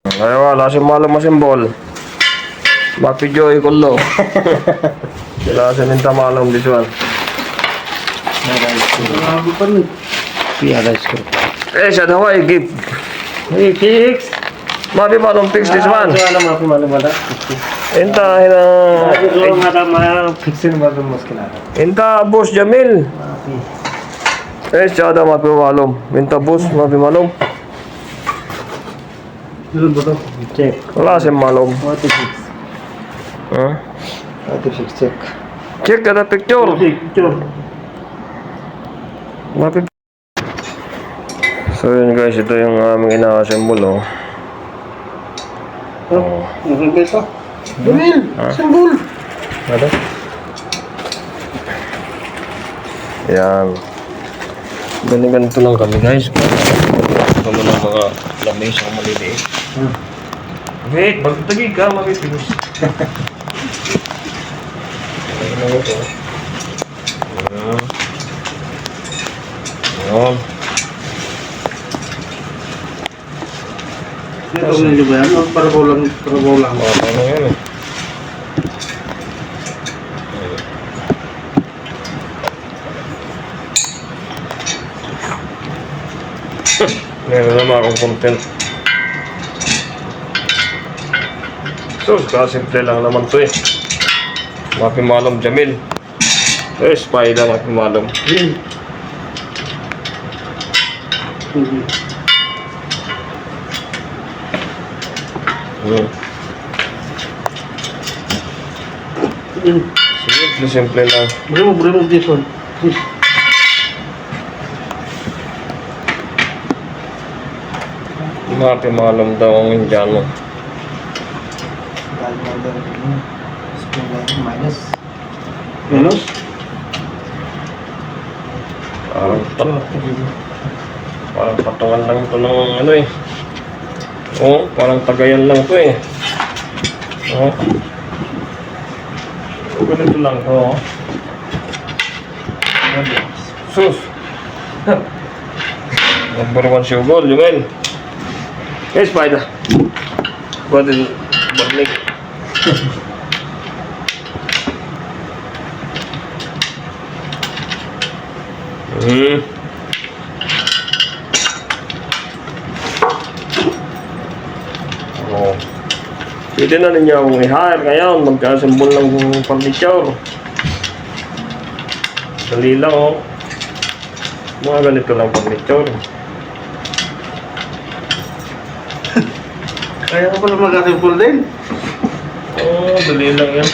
Ayo wala si malam masimbol. Mapidyo ikullo. Sila sa minta malam this one. Siya daw ay give. Hey, fix. Mapi malam fix this one. Inta Inta bos Jamil. Siya daw mapi malam. Minta bos mapi malam. Check. Wala si malam. What is fix? Huh? What is fix? Check. Check the picture. Picture. Mapi. So yun guys, ito yung aming ina-assemble oh. Oh, okay ito. Jamil, symbol. Ano? Yan. Ganito lang kami guys. Ito mo ng mga lamis ang maliliit. Wait, magtagi ka, mapipilis. Ano na ito? Ayan. Ito nyo ba yan? Para lang. Ano yan eh? Meron naman akong content. So, simple lang naman to eh. Mapimalom Jamil. Spider mapimalom. Simple lang. Remove this one. This. Mapimalom daw ang Indiano. Minus. Parang patungan lang ito ng ano eh. Oo, parang tagayan lang ito eh. Oo. Ganito lang ito oh. Sus! Number 1 sugol, Jumel. Hey, Spider. What is burning? Oh. Pwede na ninyo akong i-hire ngayon. Magka-assemble lang ng furniture. Dali lang oh. Mga ganito lang furniture. Kaya ko pala mag-assemble din. Oh, dali lang yan.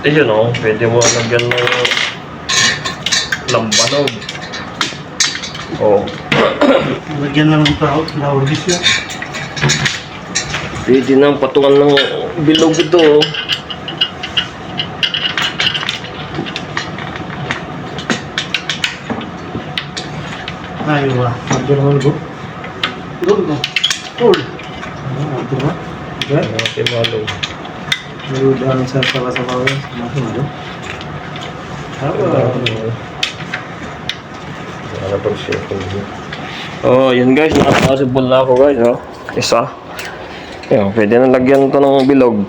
Yun o, pwede mo lagyan ng lambanog. Oh. Lagyan lang ng flowers yan. Pwede nang patungan ng bilog ito. Aywa, lagyan mo go. Go. Cool. Ito ba? Okay, malo. Meron sa sawa-sawa. Masuk malo. Ano pag siya ito? Oh, yun guys, nakapasibol na ako guys. Oh. Isa. Yan, pwede na lagyan ito ng bilog.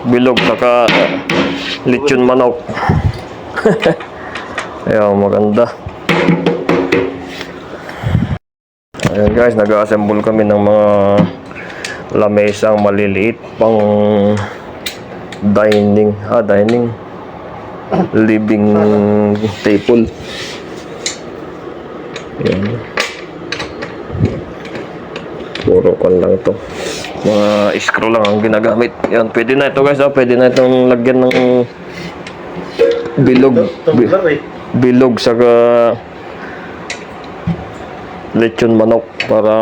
Bilog, saka lechon manok. Ayan, maganda. Ayan guys, nag-assemble kami ng mga lamesang maliliit pang dining. Living table. Ayan. Puro kan lang ito. Mga screw lang ang ginagamit. Yan, pwede na ito guys. Pwede na itong lagyan ng bilog. Bilog saka lechon manok para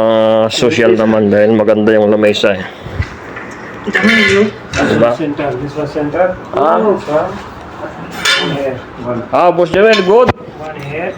social naman dahil maganda yung lamesa eh. Diba? This was central. Boss Jamel, good. One here.